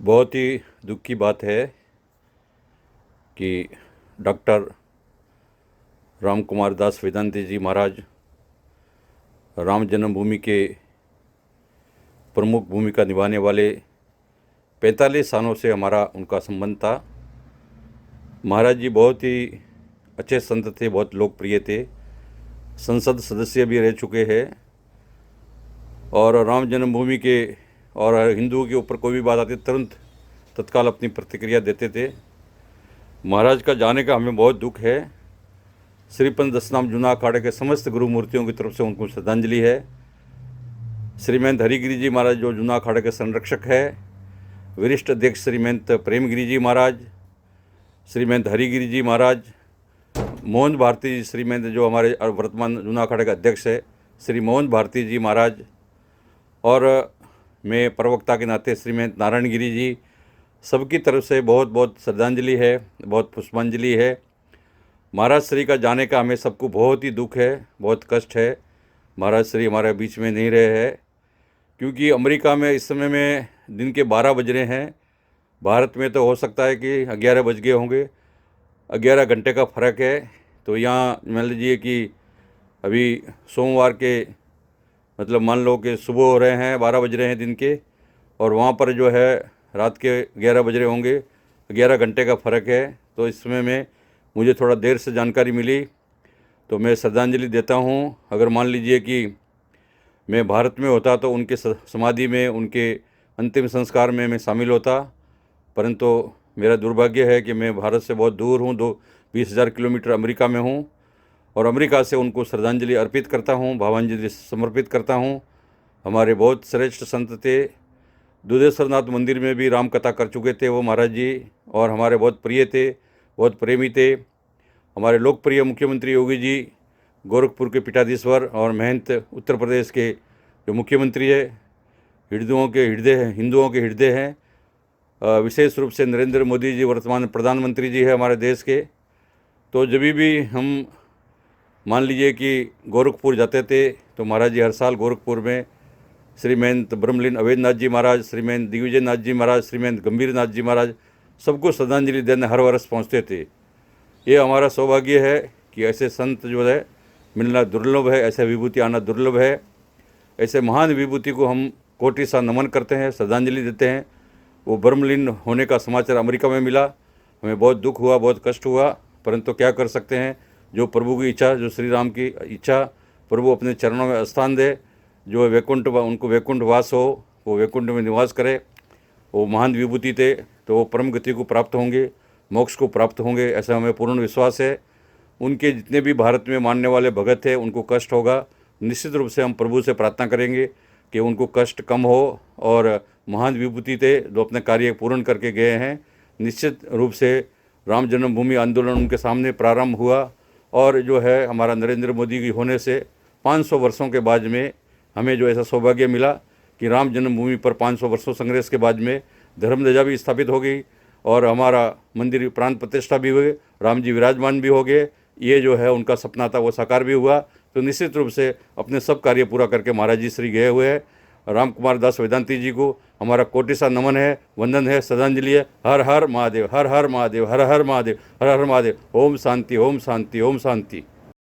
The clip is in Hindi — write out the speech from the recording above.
बहुत ही दुख की बात है कि डॉक्टर राम कुमार दास वेदांती जी महाराज राम जन्मभूमि के प्रमुख भूमिका निभाने वाले 45 सालों से हमारा उनका संबंध था। महाराज जी बहुत ही अच्छे संत थे, बहुत लोकप्रिय थे, संसद सदस्य भी रह चुके हैं और राम जन्मभूमि के और हिंदुओं के ऊपर कोई भी बात आती तुरंत तत्काल अपनी प्रतिक्रिया देते थे। महाराज का जाने का हमें बहुत दुख है। श्रीपंथ दशनाम जूना अखाड़े के समस्त गुरु मूर्तियों की तरफ से उनको श्रद्धांजलि है। श्रीमंत हरिगिरी जी महाराज जो जूना अखाड़े के संरक्षक है, वरिष्ठ अध्यक्ष श्रीमंत प्रेमगिरी जी महाराज, श्रीमंत हरिगिरी जी महाराज, मोहन भारती जी श्रीमंत जो हमारे वर्तमान जूना अखाड़े के अध्यक्ष है श्री मोहन भारती जी महाराज, और मैं प्रवक्ता के नाते श्रीमंत नारायण गिरी जी, सबकी तरफ से बहुत बहुत श्रद्धांजलि है, बहुत पुष्पांजलि है। महाराज श्री का जाने का हमें सबको बहुत ही दुख है, बहुत कष्ट है। महाराज श्री हमारे बीच में नहीं रहे हैं क्योंकि अमेरिका में इस समय में दिन के 12 बज रहे हैं। भारत में तो हो सकता है कि 11 बज गए होंगे, 11 घंटे का फ़र्क है। तो यहाँ मान लीजिए कि अभी सोमवार के मतलब मान लो कि सुबह हो रहे हैं, 12 बज रहे हैं दिन के, और वहाँ पर जो है रात के 11 बज रहे होंगे, 11 घंटे का फ़र्क है। तो इस समय में मुझे थोड़ा देर से जानकारी मिली तो मैं श्रद्धांजलि देता हूँ। अगर मान लीजिए कि मैं भारत में होता तो उनके समाधि में, उनके अंतिम संस्कार में मैं शामिल होता, परंतु मेरा दुर्भाग्य है कि मैं भारत से बहुत दूर हूँ, 20,000 किलोमीटर अमेरिका में हूँ और अमेरिका से उनको श्रद्धांजलि अर्पित करता हूँ, भावांजलि समर्पित करता हूँ। हमारे बहुत श्रेष्ठ संत थे, दुधेश्वरनाथ मंदिर में भी राम कथा कर चुके थे वो महाराज जी, और हमारे बहुत प्रिय थे, बहुत प्रेमी थे। हमारे लोकप्रिय मुख्यमंत्री योगी जी गोरखपुर के पीठाधीश्वर और महंत उत्तर प्रदेश के जो मुख्यमंत्री है, हिंदुओं के हृदय हैं। विशेष रूप से नरेंद्र मोदी जी वर्तमान प्रधानमंत्री जी है हमारे देश के। तो जब भी हम मान लीजिए कि गोरखपुर जाते थे तो महाराज जी हर साल गोरखपुर में श्रीमंत ब्रह्मलीन अवैधनाथ जी महाराज, श्रीमंत दिग्विजय नाथ जी महाराज, श्रीमंत गंभीर नाथ जी महाराज सबको श्रद्धांजलि देने हर वर्ष पहुँचते थे। ये हमारा सौभाग्य है कि ऐसे संत जो है मिलना दुर्लभ है, ऐसे विभूति आना दुर्लभ है। ऐसे महान विभूति को हम कोटि सा नमन करते हैं, श्रद्धांजलि देते हैं। वो ब्रह्मलीन होने का समाचार अमेरिका में मिला, हमें बहुत दुख हुआ, बहुत कष्ट हुआ, परंतु क्या कर सकते हैं। जो प्रभु की इच्छा, जो श्री राम की इच्छा, प्रभु अपने चरणों में स्थान दे, जो वैकुंठ उनको वैकुंठ वास हो, वो वैकुंठ में निवास करे। वो महान विभूति थे तो वो परम गति को प्राप्त होंगे, मोक्ष को प्राप्त होंगे, ऐसा हमें पूर्ण विश्वास है। उनके जितने भी भारत में मानने वाले भगत हैं उनको कष्ट होगा, निश्चित रूप से हम प्रभु से प्रार्थना करेंगे कि उनको कष्ट कम हो। और महान विभूति थे जो अपने कार्य पूर्ण करके गए हैं। निश्चित रूप से राम जन्मभूमि आंदोलन उनके सामने प्रारंभ हुआ और जो है हमारा नरेंद्र मोदी की होने से 500 वर्षों के बाद में हमें जो ऐसा सौभाग्य मिला कि राम जन्मभूमि पर 500 वर्षों संघर्ष के बाद में धर्म ध्वजा भी स्थापित हो गई और हमारा मंदिर प्राण प्रतिष्ठा भी हुई, राम जी विराजमान भी हो गए। ये जो है उनका सपना था वो साकार भी हुआ। तो निश्चित रूप से अपने सब कार्य पूरा करके महाराज जी श्री गए हुए हैं। राम कुमार दास वेदांती जी को हमारा कोटि सा नमन है, वंदन है, श्रद्धांजलि है। हर हर महादेव, हर हर महादेव, हर हर महादेव, हर हर महादेव। ओम शांति, ओम शांति, ओम शांति।